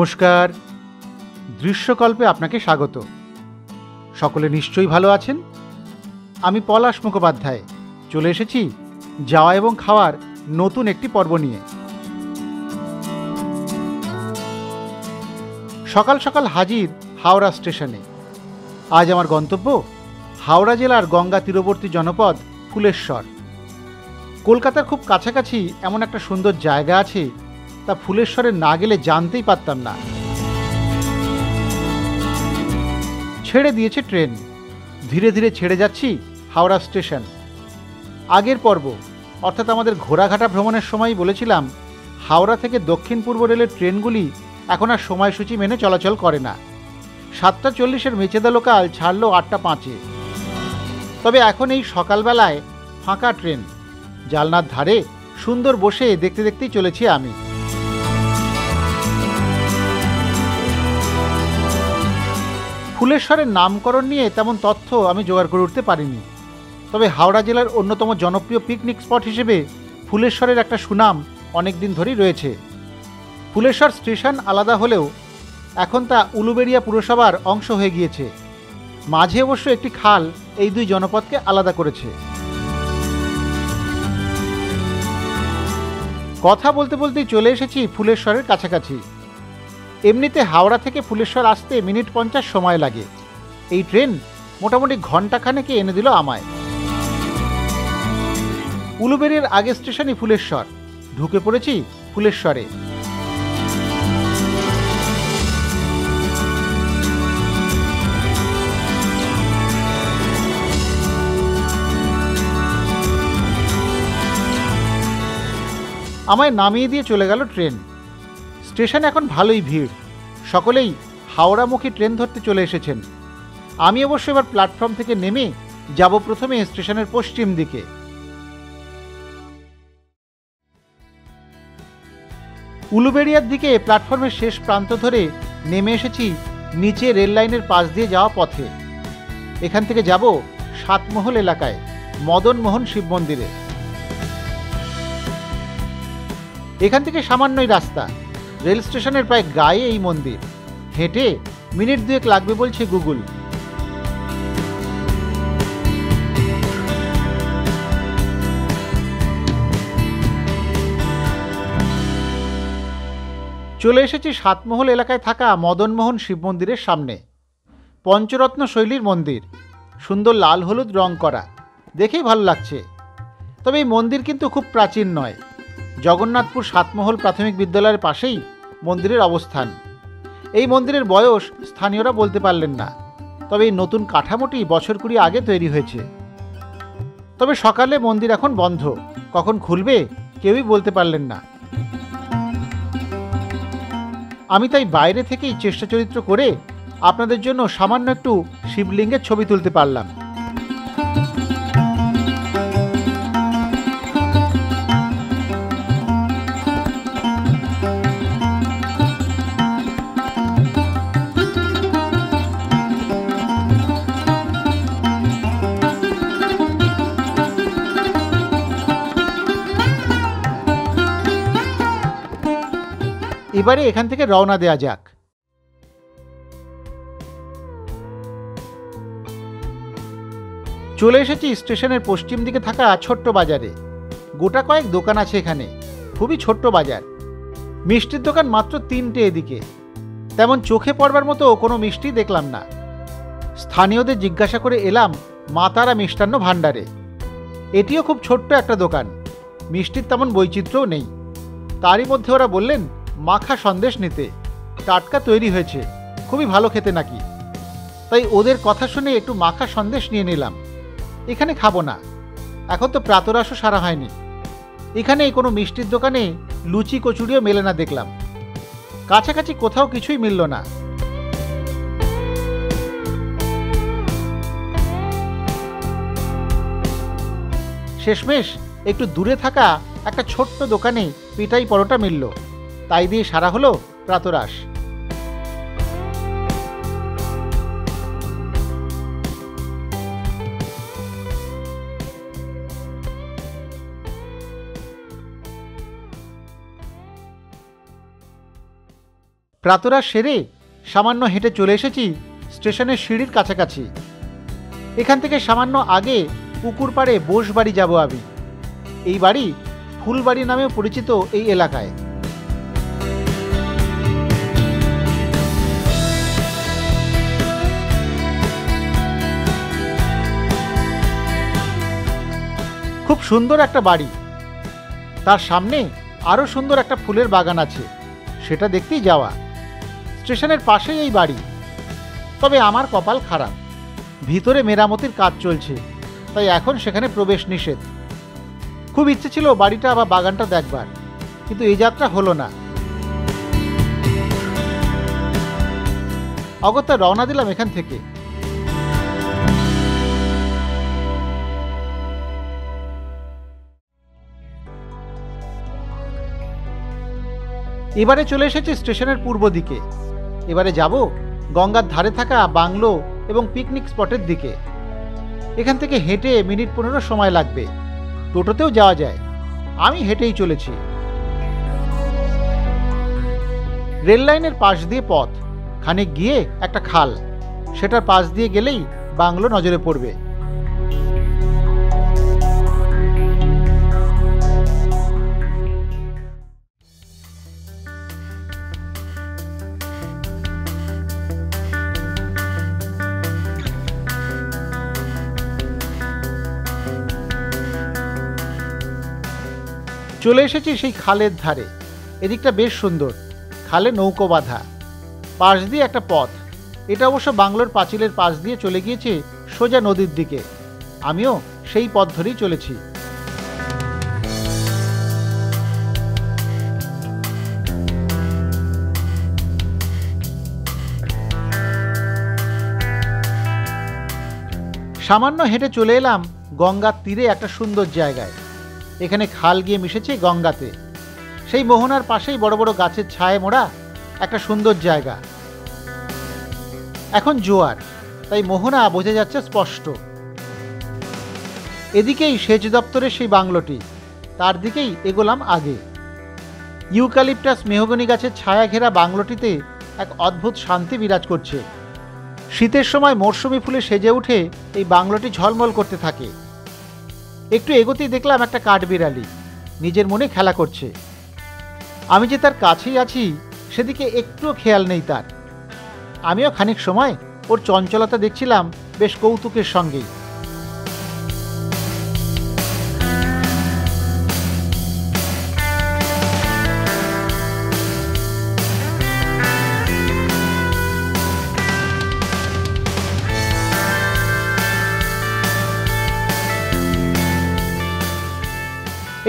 নমস্কার। দৃশ্যকল্পে আপনাকে স্বাগত। সকলে নিশ্চয়ই ভালো আছেন। আমি পলাশ মুখোপাধ্যায় চলে এসেছি যাওয়া এবং খাওয়ার নতুন একটি পর্ব নিয়ে। সকাল সকাল হাজির হাওড়া স্টেশনে। আজ আমার গন্তব্য হাওড়া জেলার গঙ্গা তীরবর্তী জনপদ ফুলেশ্বর। কলকাতার খুব কাছাকাছি এমন একটা সুন্দর জায়গা আছে, তা ফুলেশ্বরে না গেলে জানতেই পারতাম না। ছেড়ে দিয়েছে ট্রেন, ধীরে ধীরে ছেড়ে যাচ্ছি হাওড়া স্টেশন। আগের পর্ব অর্থাৎ আমাদের ঘোড়াঘাটা ভ্রমণের সময় বলেছিলাম হাওড়া থেকে দক্ষিণ পূর্ব রেলের ট্রেনগুলি এখন আর সময়সূচি মেনে চলাচল করে না। 7:40 মেচেদা লোকাল ছাড়ল 8:05। তবে এখন এই সকালবেলায় ফাঁকা ট্রেন, জালনার ধারে সুন্দর বসে দেখতে দেখতেই চলেছি আমি। ফুলেশ্বরের নামকরণ নিয়ে তেমন তথ্য আমি জোগাড় করে উঠতে পারিনি। তবে হাওড়া জেলার অন্যতম জনপ্রিয় পিকনিক স্পট হিসেবে ফুলেশ্বরের একটা সুনাম অনেক দিন ধরেই রয়েছে। ফুলেশ্বর স্টেশন আলাদা হলেও এখন তা উলুবেড়িয়া পুরসভার অংশ হয়ে গিয়েছে। মাঝে অবশ্য একটি খাল এই দুই জনপদকে আলাদা করেছে। কথা বলতে বলতেই চলে এসেছি ফুলেশ্বরের কাছাকাছি। এমনিতে হাওড়া থেকে ফুলেশ্বর আসতে মিনিট 50 সময় লাগে। এই ট্রেন মোটামুটি ঘণ্টাখানেকে এনে দিল আমায়। উলুবেড়িয়ার আগের স্টেশনই ফুলেশ্বর। ঢুকে পড়েছি ফুলেশ্বরে। আমায় নামিয়ে দিয়ে চলে গেল ট্রেন। স্টেশন এখন ভালোই ভিড়, সকলেই হাওড়ামুখী ট্রেন ধরতে চলে এসেছেন। আমি অবশ্য এবার প্ল্যাটফর্ম থেকে নেমে যাব প্রথমে স্টেশনের পশ্চিম দিকে। উলুবেড়িয়ার দিকে প্ল্যাটফর্মের শেষ প্রান্ত ধরে নেমে এসেছি নিচে রেল লাইনের পাশ দিয়ে যাওয়া পথে। এখান থেকে যাব সাতমহল এলাকায় মদন মোহন শিব মন্দিরে। এখান থেকে সামান্যই রাস্তা, রেল স্টেশনের প্রায় গায়ে এই মন্দির। হেঁটে মিনিট 2 লাগবে বলছে গুগল। চলে এসেছি সাতমহল এলাকায় থাকা মদনমোহন শিব মন্দিরের সামনে। পঞ্চরত্ন শৈলীর মন্দির, সুন্দর লাল হলুদ রং করা, দেখেই ভালো লাগছে। তবে এই মন্দির কিন্তু খুব প্রাচীন নয়। জগন্নাথপুর সাতমহল প্রাথমিক বিদ্যালয়ের পাশেই মন্দিরের অবস্থান। এই মন্দিরের বয়স স্থানীয়রা বলতে পারলেন না, তবে এই নতুন কাঠামোটি বছর 20 আগে তৈরি হয়েছে। তবে সকালে মন্দির এখন বন্ধ, কখন খুলবে কেউই বলতে পারলেন না। আমি তাই বাইরে থেকেই চেষ্টা চরিত্র করে আপনাদের জন্য সামান্য একটু শিবলিঙ্গের ছবি তুলতে পারলাম। এবারে এখান থেকে রওনা দেয়া যাক। চলে এসেছি স্টেশনের পশ্চিম দিকে থাকা ছোট্ট বাজারে। গোটা কয়েক দোকান আছে এখানে, খুবই ছোট্ট বাজার। মিষ্টির দোকান মাত্র 3টে এদিকে। তেমন চোখে পড়বার মতো কোনো মিষ্টি দেখলাম না। স্থানীয়দের জিজ্ঞাসা করে এলাম মা তারা মিষ্টান্ন ভাণ্ডারে। এটিও খুব ছোট্ট একটা দোকান, মিষ্টির তেমন বৈচিত্র্যও নেই। তারই মধ্যে ওরা বললেন মাখা সন্দেশ নিতে, টাটকা তৈরি হয়েছে, খুবই ভালো খেতে নাকি। তাই ওদের কথা শুনে একটু মাখা সন্দেশ নিয়ে নিলাম। এখানে খাবো না, এখন তো প্রাতরাশও সারা হয়নি। এখানে কোনো মিষ্টির দোকানে লুচি কচুরিও মেলে না দেখলাম। কাছাকাছি কোথাও কিছুই মিলল না। শেষমেশ একটু দূরে থাকা একটা ছোট্ট দোকানে পিঠাই পরোটা মিলল, তাই দিয়ে সারা হলো প্রাতরাশ। প্রাতরাশ সেরে সামান্য হেঁটে চলে এসেছি স্টেশনের সিঁড়ির কাছাকাছি। এখান থেকে সামান্য আগে পুকুর পাড়ে বোসবাড়ি যাব আমি। এই বাড়ি ফুলবাড়ি নামেও পরিচিত এই এলাকায়। খুব সুন্দর একটা বাড়ি, তার সামনে আরও সুন্দর একটা ফুলের বাগান আছে, সেটা দেখতেই যাওয়া। স্টেশনের পাশেই এই বাড়ি। তবে আমার কপাল খারাপ, ভিতরে মেরামতির কাজ চলছে, তাই এখন সেখানে প্রবেশ নিষেধ। খুব ইচ্ছে ছিল বাড়িটা বা বাগানটা দেখবার, কিন্তু এই যাত্রা হলো না। অগত্যা রওনা দিলাম এখান থেকে। এবারে চলে এসেছি স্টেশনের পূর্ব দিকে। এবারে যাব গঙ্গার ধারে থাকা বাংলো এবং পিকনিক স্পটের দিকে। এখান থেকে হেঁটে মিনিট 15 সময় লাগবে, টোটোতেও যাওয়া যায়। আমি হেঁটেই চলেছি। রেল লাইনের পাশ দিয়ে পথ, খানিক গিয়ে একটা খাল, সেটার পাশ দিয়ে গেলেই বাংলো নজরে পড়বে। চলে এসেছি সেই খালের ধারে। এদিকটা বেশ সুন্দর, খালে নৌকো বাঁধা, পাশ দিয়ে একটা পথ। এটা অবশ্য বাংলোর পাঁচিলের পাশ দিয়ে চলে গিয়েছে সোজা নদীর দিকে। আমিও সেই পথ ধরেই চলেছি। সামান্য হেঁটে চলে এলাম গঙ্গার তীরে একটা সুন্দর জায়গায়। এখানে খাল গিয়ে মিশেছে গঙ্গাতে। সেই মোহনার পাশেই বড় বড় গাছের ছায়ে মোড়া একটা সুন্দর জায়গা। এখন জোয়ার, তাই মোহনা বোঝা যাচ্ছে স্পষ্ট। এদিকেই সেচ দপ্তরের সেই বাংলোটি, তার দিকেই এগোলাম আগে। ইউক্যালিপটাস মেহগনি গাছের ছায়া ঘেরা বাংলোটিতে এক অদ্ভুত শান্তি বিরাজ করছে। শীতের সময় মরশুমি ফুলে সেজে উঠে এই বাংলোটি ঝলমল করতে থাকে। একটু এগোতেই দেখলাম একটা কাঠবিড়ালি নিজের মনে খেলা করছে। আমি যে তার কাছেই আছি সেদিকে একটুও খেয়াল নেই তার। আমিও খানিক সময় ওর চঞ্চলতা দেখছিলাম বেশ কৌতুকের সঙ্গেই।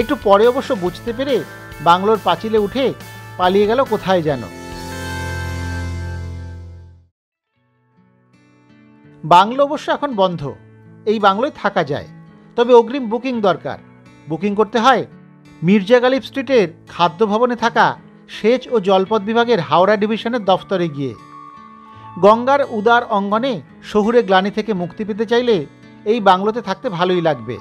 একটু পরে অবশ্য বুঝতে পেরে বাংলোর পাঁচিলে উঠে পালিয়ে গেল কোথায় যেন। বাংলো অবশ্য এখন বন্ধ। এই বাংলোয় থাকা যায়, তবে অগ্রিম বুকিং দরকার। বুকিং করতে হয় মির্জা গালিব স্ট্রিটের খাদ্য ভবনে থাকা সেচ ও জলপথ বিভাগের হাওড়া ডিভিশনের দফতরে গিয়ে। গঙ্গার উদার অঙ্গনে শহুরে গ্লানি থেকে মুক্তি পেতে চাইলে এই বাংলোতে থাকতে ভালোই লাগবে।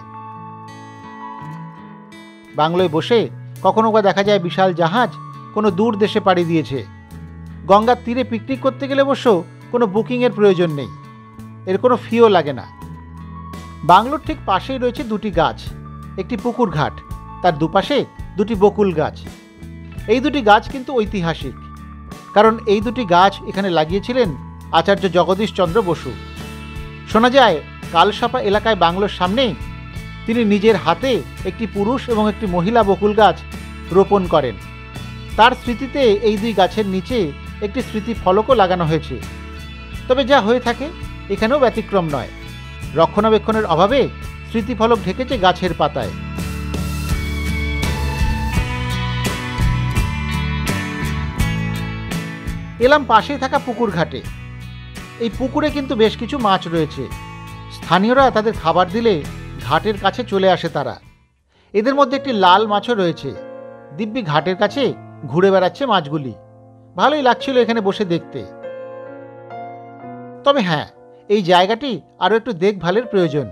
বাংলোয় বসে কখনো বা দেখা যায় বিশাল জাহাজ কোনো দূর দেশে পাড়ি দিয়েছে। গঙ্গার তীরে পিকনিক করতে গেলে অবশ্য কোনো বুকিংয়ের প্রয়োজন নেই, এর কোনো ফিও লাগে না। বাংলোর ঠিক পাশেই রয়েছে দুটি গাছ, একটি পুকুর ঘাট, তার দুপাশে দুটি বকুল গাছ। এই দুটি গাছ কিন্তু ঐতিহাসিক, কারণ এই দুটি গাছ এখানে লাগিয়েছিলেন আচার্য জগদীশ চন্দ্র বসু। শোনা যায় কালসাপা এলাকায় বাংলোর সামনে তিনি নিজের হাতে একটি পুরুষ এবং একটি মহিলা বকুল গাছ রোপণ করেন। তার স্মৃতিতে এই দুই গাছের নিচে একটি স্মৃতি ফলকও লাগানো হয়েছে। তবে যা হয়ে থাকে এখানেও ব্যতিক্রম নয়, রক্ষণাবেক্ষণের অভাবে স্মৃতিফলক ঢেকেছে গাছের পাতায়। এলাম পাশেই থাকা পুকুর ঘাটে। এই পুকুরে কিন্তু বেশ কিছু মাছ রয়েছে। স্থানীয়রা তাদের খাবার দিলে ঘাটের কাছে চলে আসে তারা। এদের মধ্যে একটি লাল মাছও রয়েছে। দিব্যি ঘাটের কাছে ঘুরে বেড়াচ্ছে মাছগুলি। ভালোই লাগছিল এখানে বসে দেখতে। তবে হ্যাঁ, এই জায়গাটি আরও একটু দেখভালের প্রয়োজন।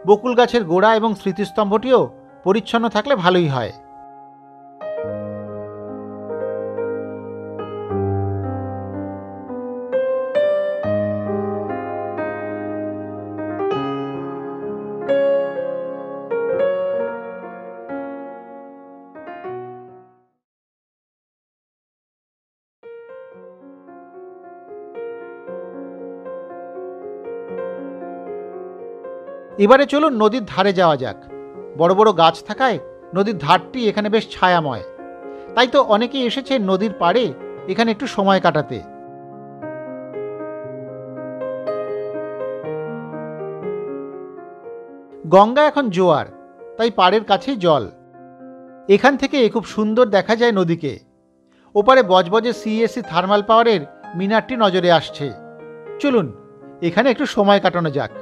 বকুল গাছের গোড়া এবং স্মৃতিস্তম্ভটিও পরিচ্ছন্ন থাকলে ভালোই হয়। এবারে চলুন নদীর ধারে যাওয়া যাক। বড় বড় গাছ থাকায় নদীর ধারটি এখানে বেশ ছায়াময়, তাই তো অনেকেই এসেছে নদীর পাড়ে এখানে একটু সময় কাটাতে। গঙ্গা এখন জোয়ার, তাই পাড়ের কাছেই জল। এখান থেকে খুব সুন্দর দেখা যায় নদীকে। ওপারে বজবজে সিএসসি থার্মাল পাওয়ারের মিনারটি নজরে আসছে। চলুন এখানে একটু সময় কাটানো যাক।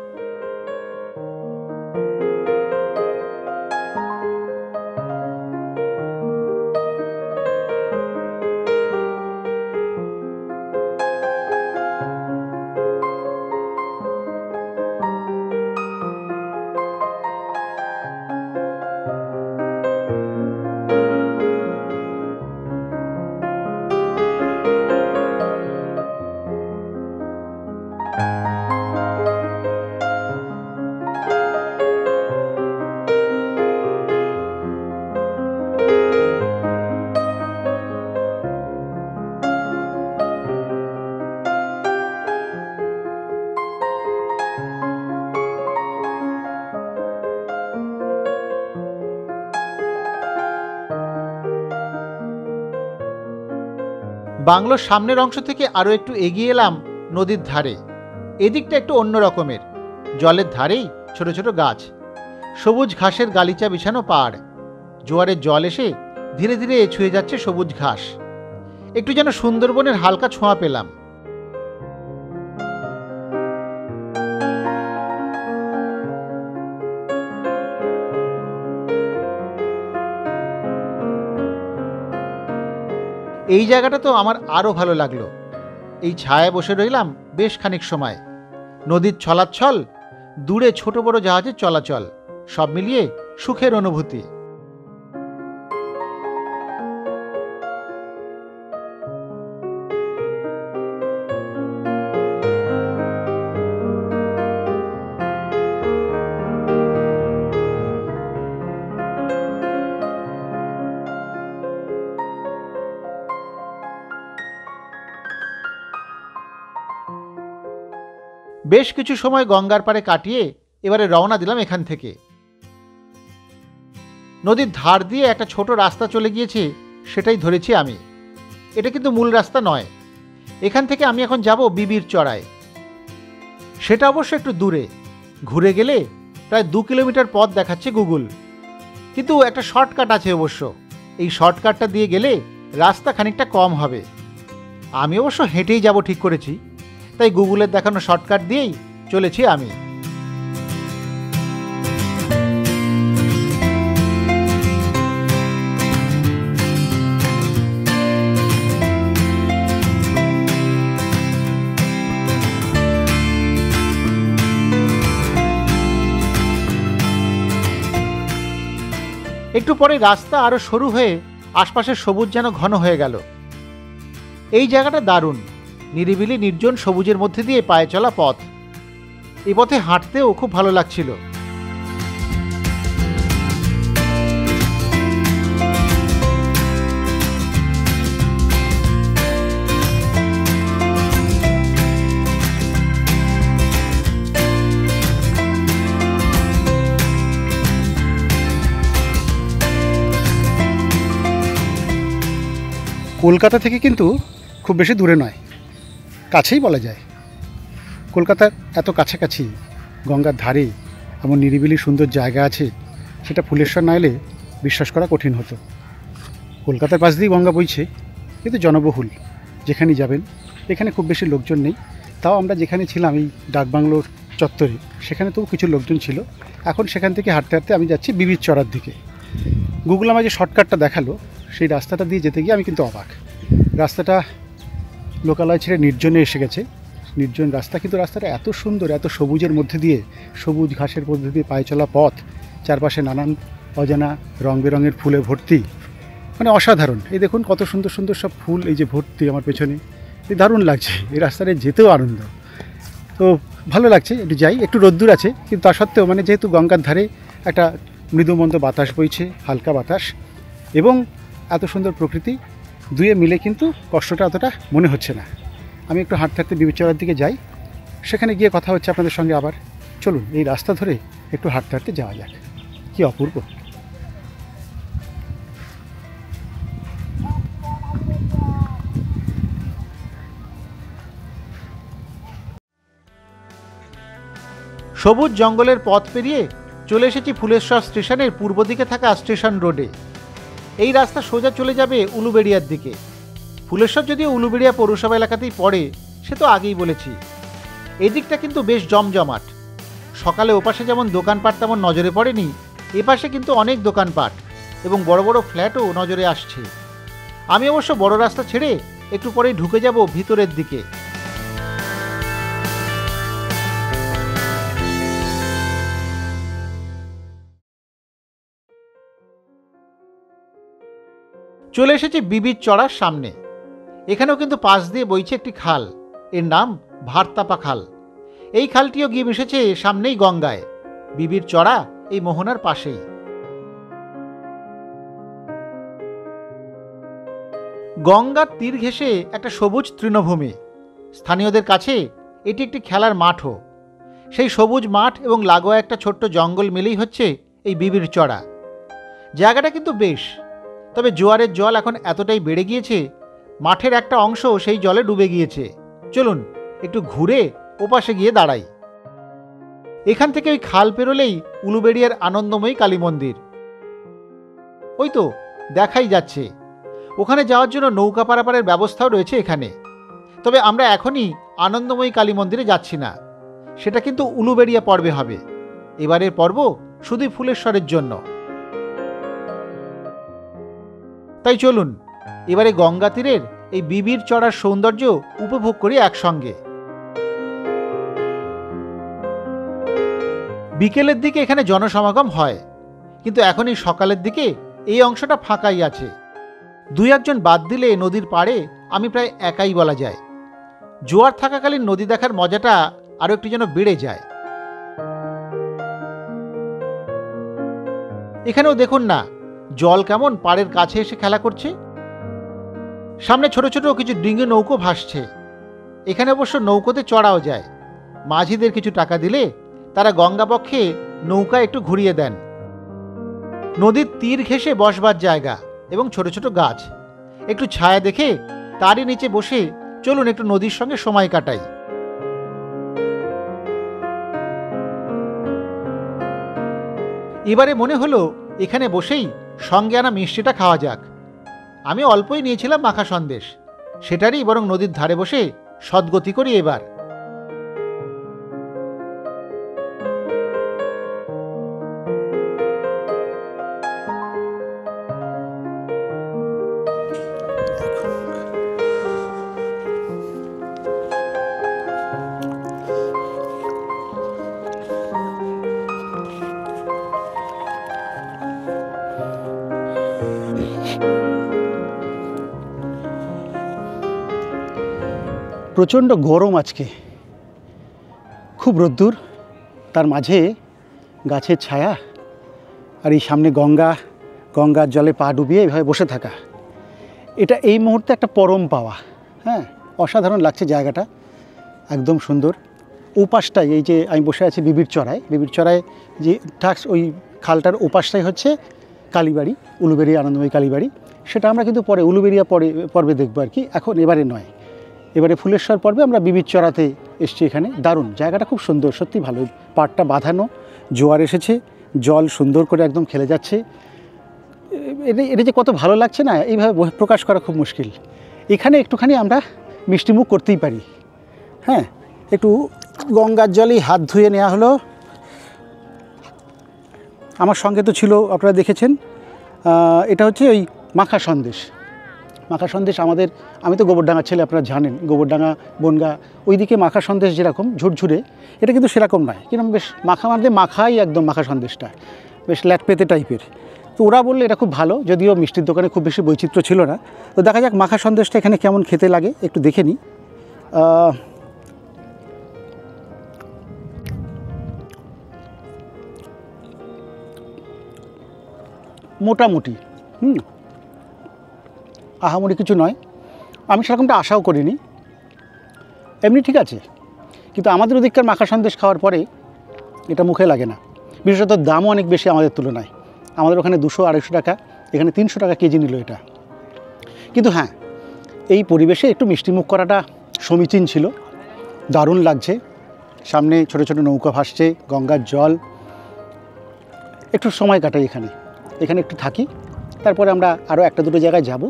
বাংলোর সামনের অংশ থেকে আরও একটু এগিয়ে এলাম নদীর ধারে। এদিকটা একটু অন্য রকমের, জলের ধারেই ছোট ছোট গাছ, সবুজ ঘাসের গালিচা বিছানো পাড়। জোয়ারের জল এসে ধীরে ধীরে ছুঁয়ে যাচ্ছে সবুজ ঘাস। একটু যেন সুন্দরবনের হালকা ছোঁয়া পেলাম। এই জায়গাটা তো আমার আরও ভালো লাগলো। এই ছায়ায় বসে রইলাম বেশ খানিক সময়। নদীর ছলাচ্ছল, দূরে ছোট বড় জাহাজের চলাচল, সব মিলিয়ে সুখের অনুভূতি। বেশ কিছু সময় গঙ্গার পাড়ে কাটিয়ে এবারে রওনা দিলাম এখান থেকে। নদীর ধার দিয়ে একটা ছোট রাস্তা চলে গিয়েছে, সেটাই ধরেছি আমি। এটা কিন্তু মূল রাস্তা নয়। এখান থেকে আমি এখন যাব বিবির চড়ায়। সেটা অবশ্য একটু দূরে, ঘুরে গেলে প্রায় 2 কিলোমিটার পথ দেখাচ্ছে গুগল। কিন্তু একটা শর্টকাট আছে অবশ্য। এই শর্টকাটটা দিয়ে গেলে রাস্তা খানিকটা কম হবে। আমি অবশ্য হেঁটেই যাব ঠিক করেছি, তাই গুগলের দেখানো শর্টকাট দিয়েই চলেছি আমি। একটু পরে রাস্তা আরো সরু হয়ে আশপাশের সবুজ যেন ঘন হয়ে গেল। এই জায়গাটা দারুণ, নিরিবিলি নির্জন সবুজের মধ্যে দিয়ে পায়ে চলা পথ। এই পথে হাঁটতেও খুব ভালো লাগছিল। কলকাতা থেকে কিন্তু খুব বেশি দূরে নয়, কাছেই বলা যায়। কলকাতার এত কাছাকাছি গঙ্গার ধারে এমন নিরিবিলি সুন্দর জায়গা আছে, সেটা ফুলেশ্বর না এলে বিশ্বাস করা কঠিন হতো। কলকাতার পাশ দিয়েই গঙ্গা বইছে, কিন্তু জনবহুল। যেখানেই যাবেন এখানে খুব বেশি লোকজন নেই। তাও আমরা যেখানে ছিলাম এই ডাকবাংলোর চত্বরে, সেখানে তো কিছু লোকজন ছিল। এখন সেখান থেকে হাঁটতে হাঁটতে আমি যাচ্ছি বিবির চড়ার দিকে। গুগল আমার যে শর্টকাটটা দেখালো, সেই রাস্তাটা দিয়ে যেতে গিয়ে আমি কিন্তু অবাক। রাস্তাটা লোকালয় ছেড়ে নির্জনে এসে গেছে, নির্জন রাস্তা, কিন্তু রাস্তাটা এত সুন্দর, এত সবুজের মধ্যে দিয়ে, সবুজ ঘাসের মধ্যে দিয়ে পায়ে চলা পথ, চারপাশে নানান অজানা রং বেরঙের ফুলে ভর্তি, মানে অসাধারণ। এই দেখুন কত সুন্দর সুন্দর সব ফুল এই যে ভর্তি আমার পেছনে, এই দারুণ লাগছে। এই রাস্তায় যেতেও আনন্দ, তো ভালো লাগছে। একটু যাই, একটু রোদ্দুর আছে, কিন্তু তা সত্ত্বেও মানে যেহেতু গঙ্গার ধারে একটা মৃদুমন্দ বাতাস বইছে, হালকা বাতাস, এবং এত সুন্দর প্রকৃতি, দুয়ে মিলে কিন্তু কষ্টটা অতটা মনে হচ্ছে না। আমি একটু হাঁটতে হাঁটতে বিবির চড়ার দিকে যাই, সেখানে গিয়ে কথা হচ্ছে আপনাদের সঙ্গে আবার। চলুন এই রাস্তা ধরে একটু হাঁটতে হাঁটতে যাওয়া যাক। কি অপূর্ব! সবুজ জঙ্গলের পথ পেরিয়ে চলে এসেছি ফুলেশ্বর স্টেশনের পূর্ব দিকে থাকা স্টেশন রোডে। এই রাস্তা সোজা চলে যাবে উলুবেড়িয়ার দিকে। ফুলেশ্বর যদিও উলুবেড়িয়া পৌরসভা এলাকাতেই পড়ে, সে তো আগেই বলেছি। এই দিকটা কিন্তু বেশ জমজমাট। সকালে ওপাশে যেমন দোকানপাট তেমন নজরে পড়েনি, এপাশে কিন্তু অনেক দোকানপাট এবং বড় বড় ফ্ল্যাটও নজরে আসছে। আমি অবশ্য বড় রাস্তা ছেড়ে একটু পরেই ঢুকে যাব ভিতরের দিকে। চলে এসেছি বিবির চড়ার সামনে। এখানেও কিন্তু পাশ দিয়ে বইছে একটি খাল, এর নাম ভারতাপা খাল। এই খালটিও গিয়ে মিশেছে সামনেই গঙ্গায়, বিবির চড়া এই মোহনার পাশেই। গঙ্গার তীর ঘেঁষে একটা সবুজ তৃণভূমি। স্থানীয়দের কাছে এটি একটি খেলার মাঠও। সেই সবুজ মাঠ এবং লাগোয়া একটা ছোট্ট জঙ্গল মিলেই হচ্ছে এই বিবির চড়া। জায়গাটা কিন্তু বেশ, তবে জোয়ারের জল এখন এতটাই বেড়ে গিয়েছে, মাঠের একটা অংশ সেই জলে ডুবে গিয়েছে। চলুন একটু ঘুরে ওপাশে গিয়ে দাঁড়াই। এখান থেকে ওই খাল পেরোলেই উলুবেড়িয়ার আনন্দময়ী কালী মন্দির। ওই তো দেখাই যাচ্ছে। ওখানে যাওয়ার জন্য নৌকা পারাপারের ব্যবস্থাও রয়েছে এখানে। তবে আমরা এখনই আনন্দময়ী কালী মন্দিরে যাচ্ছি না, সেটা কিন্তু উলুবেড়িয়া পর্বে হবে। এবারের পর্ব শুধুই ফুলেশ্বরের জন্য। তাই চলুন এবারে গঙ্গা তীরের এই বিবির চড়ার সৌন্দর্য উপভোগ করি একসঙ্গে। বিকেলের দিকে এখানে জনসমাগম হয়, কিন্তু এখন এই সকালের দিকে এই অংশটা ফাঁকাই আছে। দুই একজন বাদ দিলে নদীর পাড়ে আমি প্রায় একাই বলা যায়। জোয়ার থাকাকালীন নদী দেখার মজাটা আরও একটু যেন বেড়ে যায়। এখানেও দেখুন না জল কেমন পাড়ের কাছে এসে খেলা করছে। সামনে ছোট ছোট কিছু ডিঙি নৌকো ভাসছে। এখানে অবশ্য নৌকোতে চড়াও যায়। মাঝিদের কিছু টাকা দিলে তারা গঙ্গাবক্ষে নৌকা একটু ঘুরিয়ে দেন। নদীর তীর ঘেঁষে বসবার জায়গা এবং ছোট ছোট গাছ। একটু ছায়া দেখে তারই নিচে বসে চলুন একটু নদীর সঙ্গে সময় কাটাই। এবারে মনে হলো এখানে বসেই সঙ্গে আনা মিষ্টিটা খাওয়া যাক। আমি অল্পই নিয়েছিলাম মাখা সন্দেশ, সেটারই বরং নদীর ধারে বসে সদ্গতি করি এবার। প্রচণ্ড গরম আজকে, খুব রোদ্দুর, তার মাঝে গাছের ছায়া আর এই সামনে গঙ্গার জলে পা ডুবিয়ে এভাবে বসে থাকা, এটা এই মুহূর্তে একটা পরম পাওয়া। হ্যাঁ, অসাধারণ লাগছে জায়গাটা, একদম সুন্দর। ওপাশটাই এই যে আমি বসে আছি বিবির চড়ায় যে ঠিক ওই খালটার ওপাশটাই হচ্ছে কালীবাড়ি, উলুবেড়িয়া আনন্দময়ী কালীবাড়ি। সেটা আমরা কিন্তু পরে উলুবেড়িয়া পর্বে দেখবো আর কি, এখন এবারে নয়। এবারে ফুলেশ্বর পর্বে আমরা বিবির চড়াতে এসছি। এখানে দারুণ জায়গাটা, খুব সুন্দর, সত্যি ভালো। পাড়টা বাঁধানো, জোয়ার এসেছে, জল সুন্দর করে একদম খেলে যাচ্ছে। এটা যে কত ভালো লাগছে না, এইভাবে প্রকাশ করা খুব মুশকিল। এখানে একটুখানি আমরা মিষ্টিমুখ করতেই পারি। হ্যাঁ, একটু গঙ্গার জলেই হাত ধুয়ে নেওয়া হলো। আমার সঙ্গে তো ছিল, আপনারা দেখেছেন, এটা হচ্ছে ওই মাখা সন্দেশ। আমি তো গোবরডাঙ্গার ছেলে, আপনারা জানেন। গোবরডাঙ্গা, বনগা, ওইদিকে মাখা সন্দেশ যেরকম ঝুরঝুরে, এটা কিন্তু সেরকম নয়, কিন্তু বেশ মাখাই একদম মাখা সন্দেশটা বেশ ল্যাটপেতে টাইপের। তো ওরা বললে এটা খুব ভালো, যদিও মিষ্টির দোকানে খুব বেশি বৈচিত্র্য ছিল না। তো দেখা যাক মাখা সন্দেশটা এখানে কেমন খেতে লাগে, একটু দেখে নিই। মোটামুটি আহামরি কিছু নয়, আমি সেরকমটা আশাও করিনি, এমনি ঠিক আছে। কিন্তু আমাদের ওদিককার মাখা সন্দেশ খাওয়ার পরে এটা মুখে লাগে না। বিশেষত দামও অনেক বেশি আমাদের তুলনায়। আমাদের ওখানে 200-250 টাকা, এখানে 300 টাকা কেজি নিল এটা। কিন্তু হ্যাঁ, এই পরিবেশে একটু মিষ্টিমুখ করাটা সমীচীন ছিল, দারুণ লাগছে। সামনে ছোট ছোট নৌকা ভাসছে, গঙ্গার জল, একটু সময় কাটাই এখানে একটু থাকি, তারপরে আমরা আরও 1-2 জায়গায় যাব,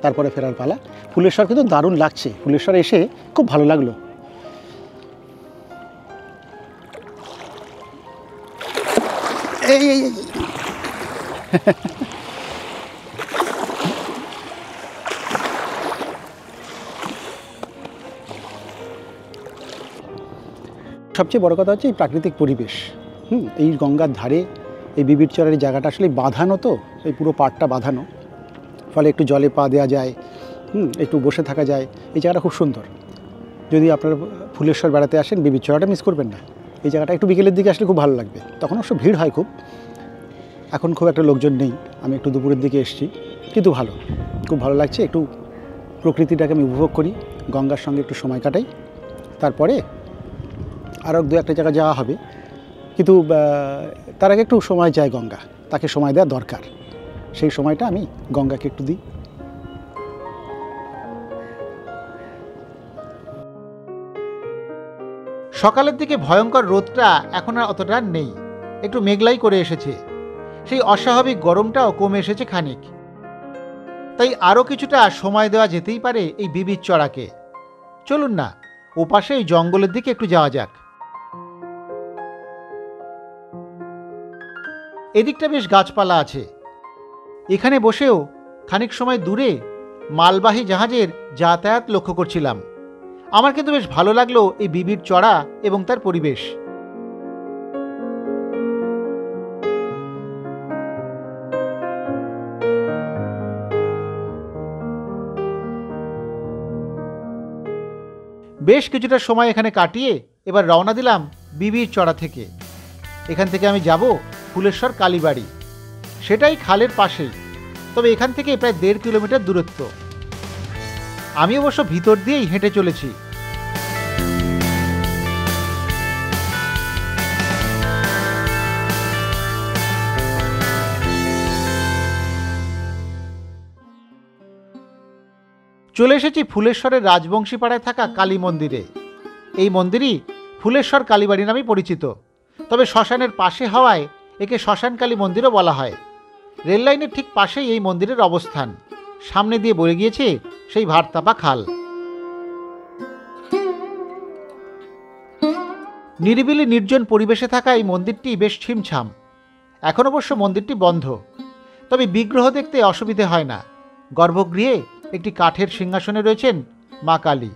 তারপরে ফেরার পালা। ফুলেশ্বর কিন্তু দারুণ লাগছে, ফুলেশ্বর এসে খুব ভালো লাগলো। এই সবচেয়ে বড় কথা হচ্ছে এই প্রাকৃতিক পরিবেশ। এই গঙ্গার ধারে এই বিবির চরের জায়গাটা আসলে বাঁধানো, তো এই পুরো পাড়টা বাঁধানো, ফলে একটু জলে পা দেওয়া যায়, একটু বসে থাকা যায়। এই জায়গাটা খুব সুন্দর। যদি আপনারা ফুলেশ্বর বেড়াতে আসেন, বিবির চরাটা মিস করবেন না। এই জায়গাটা একটু বিকেলের দিকে আসলে খুব ভালো লাগবে, তখন অবশ্য ভিড় হয় খুব। এখন খুব একটা লোকজন নেই, আমি একটু দুপুরের দিকে এসেছি, কিন্তু খুব ভালো লাগছে। একটু প্রকৃতিটাকে আমি উপভোগ করি, গঙ্গার সঙ্গে একটু সময় কাটাই, তারপরে আরও 2-1 জায়গা যাওয়া হবে। কিন্তু তার আগে একটু সময় চায় গঙ্গা, তাকে সময় দেওয়া দরকার। সেই সময়টা আমি গঙ্গাকে একটু দিই। সকালের দিকে ভয়ঙ্কর রোদটা এখন আর অতটা নেই, একটু মেঘলাই করে এসেছে। সেই অস্বাভাবিক গরমটাও কমে এসেছে খানিক। তাই আরও কিছুটা সময় দেওয়া যেতেই পারে এই বিবির চড়াকে। চলুন না, ওপাশে এই জঙ্গলের দিকে একটু যাওয়া যাক। এদিকটা বেশ গাছপালা আছে। এখানে বসেও খানিক সময় দূরে মালবাহী জাহাজের যাতায়াত লক্ষ্য করছিলাম। আমার কিন্তু বেশ ভালো লাগলো এই বিবির চড়া এবং তার পরিবেশ। বেশ কিছুটা সময় এখানে কাটিয়ে এবার রওনা দিলাম বিবির চড়া থেকে। এখান থেকে আমি যাব ফুলেশ্বর কালীবাড়ি, সেটাই খালের পাশেই, তবে এখান থেকে প্রায় 1.5 কিলোমিটার দূরত্ব। আমি অবশ্য ভিতর দিয়েই হেঁটে চলেছি। চলে এসেছি ফুলেশ্বরের রাজবংশী পাড়ায় থাকা কালী মন্দিরে। এই মন্দিরই ফুলেশ্বর কালীবাড়ি নামে পরিচিত, তবে শ্মশানের পাশে হওয়ায় একে শ্মশান কালী মন্দিরও বলা হয়। রেল লাইনের ঠিক পাশেই এই মন্দিরের অবস্থান। সামনে দিয়ে বয়ে গিয়েছে সেই ভারতাপা খাল। নিরিবিলি নির্জন পরিবেশে থাকা এই মন্দিরটি বেশ ছিমছাম। এখন অবশ্য মন্দিরটি বন্ধ, তবে বিগ্রহ দেখতে অসুবিধে হয় না। গর্ভগৃহে একটি কাঠের সিংহাসনে রয়েছেন মা কালী।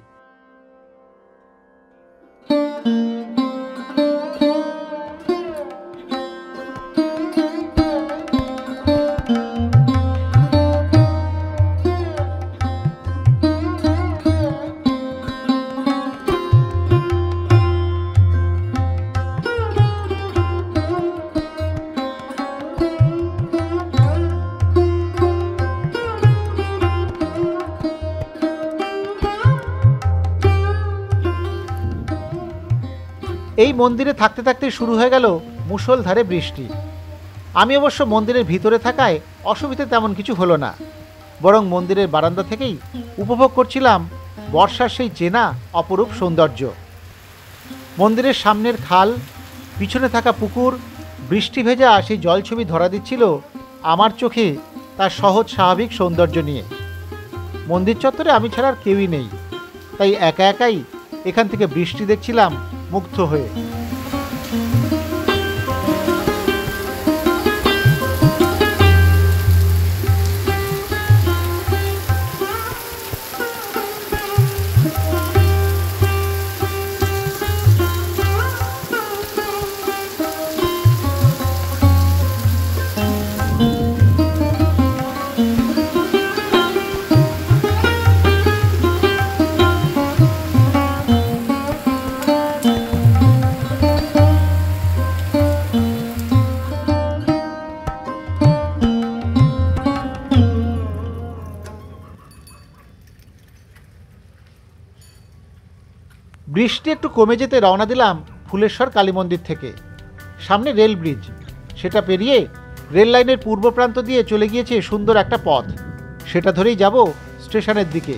এই মন্দিরে থাকতে থাকতে শুরু হয়ে গেল মুষলধারে বৃষ্টি। আমি অবশ্য মন্দিরের ভিতরে থাকায় অসুবিধে তেমন কিছু হলো না, বরং মন্দিরের বারান্দা থেকেই উপভোগ করছিলাম বর্ষার সেই চেনা অপরূপ সৌন্দর্য। মন্দিরের সামনের খাল, পিছনে থাকা পুকুর, বৃষ্টি ভেজা সেই জলছবি ধরা দিচ্ছিল আমার চোখে তার সহজ স্বাভাবিক সৌন্দর্য নিয়ে। মন্দির চত্বরে আমি ছাড়া আর কেউই নেই, তাই একা একাই এখান থেকে বৃষ্টি দেখছিলাম মুগ্ধ হয়ে। বৃষ্টি একটু কমে যেতে রওনা দিলাম ফুলেশ্বর কালী মন্দির থেকে। সামনে রেল ব্রিজ, সেটা পেরিয়ে রেল লাইনের পূর্ব প্রান্ত দিয়ে চলে গিয়েছে সুন্দর একটা পথ, সেটা ধরেই যাব স্টেশনের দিকে।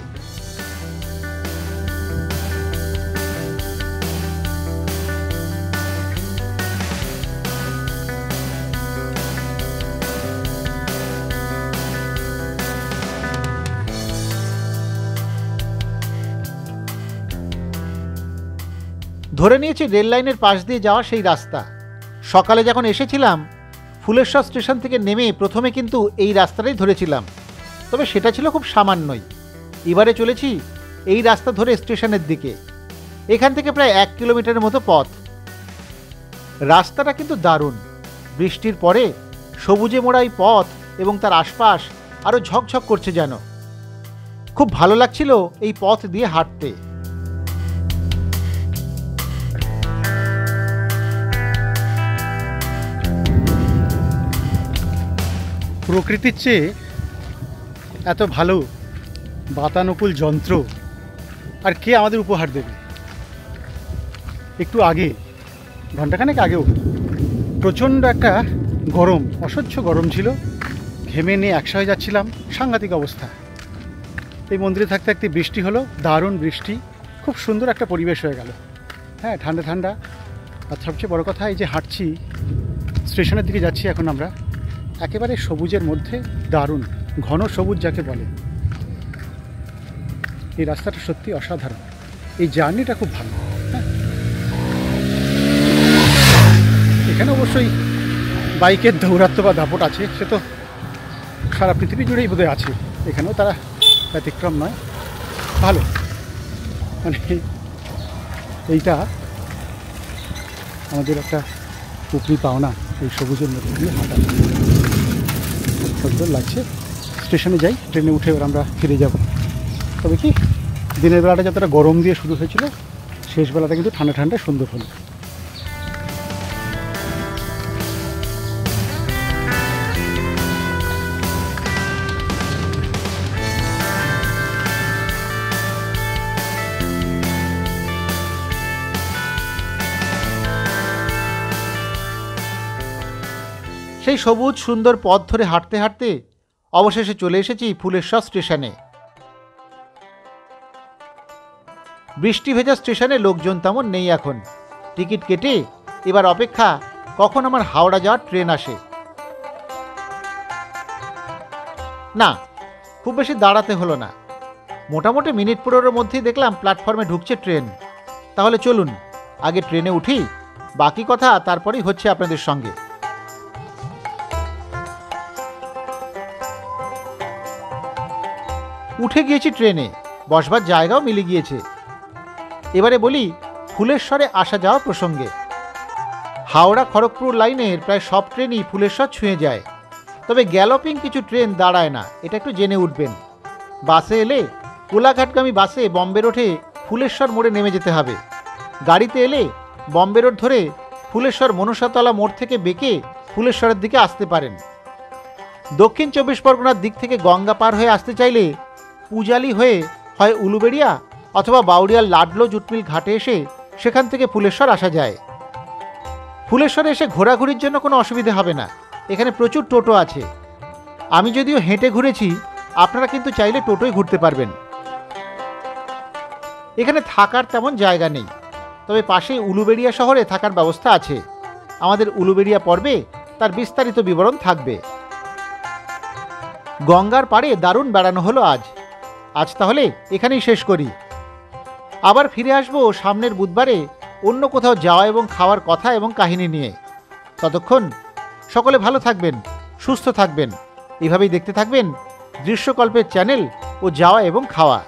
ধরে নিয়েছি রেল লাইনের পাশ দিয়ে যাওয়া সেই রাস্তা। সকালে যখন এসেছিলাম ফুলেশ্বর স্টেশন থেকে নেমে প্রথমে কিন্তু এই রাস্তাটাই ধরেছিলাম, তবে সেটা ছিল খুব সামান্যই। এবারে চলেছি এই রাস্তা ধরে স্টেশনের দিকে। এখান থেকে প্রায় 1 কিলোমিটারের মতো পথ। রাস্তাটা কিন্তু দারুণ। বৃষ্টির পরে সবুজে মোড়া এই পথ এবং তার আশপাশ আরও ঝকঝক করছে যেন। খুব ভালো লাগছিল এই পথ দিয়ে হাঁটতে। প্রকৃতির চেয়ে এত ভালো বাতানুকূল যন্ত্র আর কে আমাদের উপহার দেবে। একটু আগে, ঘন্টাখানেক আগেও প্রচণ্ড একটা গরম, অসহ্য গরম ছিল। ঘেমে নিয়ে একসা হয়ে যাচ্ছিলাম, সাংঘাতিক অবস্থা। এই মন্দিরে থাকতে থাকতে বৃষ্টি হলো, দারুণ বৃষ্টি, খুব সুন্দর একটা পরিবেশ হয়ে গেল। হ্যাঁ, ঠান্ডা ঠান্ডা। আর সবচেয়ে বড় কথা, এই যে হাঁটছি, স্টেশনের দিকে যাচ্ছি এখন আমরা, একেবারে সবুজের মধ্যে, দারুণ ঘন সবুজ যাকে বলে। এই রাস্তাটা সত্যি অসাধারণ, এই জার্নিটা খুব ভালো। হ্যাঁ, এখানে অবশ্যই বাইকের দৌরাত্ম্য বা দাপট আছে, সে তো সারা পৃথিবী জুড়েই বোধহয় আছে, এখানেও তারা ব্যতিক্রম নয়। ভালো, মানে এইটা আমাদের একটা উপরি পাওনা, এই সবুজের মধ্যে দিয়ে হাঁটা। সুন্দর লাগছে। স্টেশনে যাই, ট্রেনে উঠে এবার আমরা ফিরে যাব। তবে কি, দিনের বেলাটা যতটা গরম দিয়ে শুরু হয়েছিল, শেষ বেলাটা কিন্তু ঠান্ডা ঠান্ডা সুন্দর হলো। সেই সবুজ সুন্দর পথ ধরে হাঁটতে হাঁটতে অবশেষে চলে এসেছি ফুলেশ্বর স্টেশনে। বৃষ্টি ভেজা স্টেশনে লোকজন তেমন নেই এখন। টিকিট কেটে এবার অপেক্ষা কখন আমার হাওড়া যাওয়ার ট্রেন আসে। না, খুব বেশি দাঁড়াতে হলো না, মোটামুটি মিনিট 15-এর মধ্যেই দেখলাম প্ল্যাটফর্মে ঢুকছে ট্রেন। তাহলে চলুন আগে ট্রেনে উঠি, বাকি কথা তারপরেই হচ্ছে আপনাদের সঙ্গে। উঠে গিয়েছি ট্রেনে, বসবার জায়গাও মিলে গিয়েছে। এবারে বলি ফুলেশ্বরে আসা যাওয়া প্রসঙ্গে। হাওড়া খড়গপুর লাইনের প্রায় সব ট্রেনই ফুলেশ্বর ছুঁয়ে যায়, তবে গ্যালোপিং কিছু ট্রেন দাঁড়ায় না, এটা একটু জেনে উঠবেন। বাসে এলে কোলাঘাটগামী বাসে বম্বে রোডে ফুলেশ্বর মোড়ে নেমে যেতে হবে। গাড়িতে এলে বম্বে রোড ধরে ফুলেশ্বর মনসাতলা মোড় থেকে বেঁকে ফুলেশ্বরের দিকে আসতে পারেন। দক্ষিণ 24 পরগনার দিক থেকে গঙ্গা পার হয়ে আসতে চাইলে পূজালি হয়ে হয় উলুবেড়িয়া অথবা বাউরিয়ার লাডলো জুটমিল ঘাটে এসে সেখান থেকে ফুলেশ্বর আসা যায়। ফুলেশ্বরে এসে ঘোরাঘুরির জন্য কোনো অসুবিধা হবে না, এখানে প্রচুর টোটো আছে। আমি যদিও হেঁটে ঘুরেছি, আপনারা কিন্তু চাইলে টোটোয় ঘুরতে পারবেন। এখানে থাকার তেমন জায়গা নেই, তবে পাশেই উলুবেড়িয়া শহরে থাকার ব্যবস্থা আছে। আমাদের উলুবেড়িয়া পর্বে তার বিস্তারিত বিবরণ থাকবে। গঙ্গার পাড়ে দারুণ বেড়ানো হলো আজ তাহলে এখানেই শেষ করি। আবার ফিরে আসবো সামনের বুধবারে অন্য কোথাও যাওয়া এবং খাওয়ার কথা এবং কাহিনী নিয়ে। ততক্ষণ সকলে ভালো থাকবেন, সুস্থ থাকবেন, এভাবেই দেখতে থাকবেন দৃশ্যকল্পের চ্যানেল ও যাওয়া এবং খাওয়া।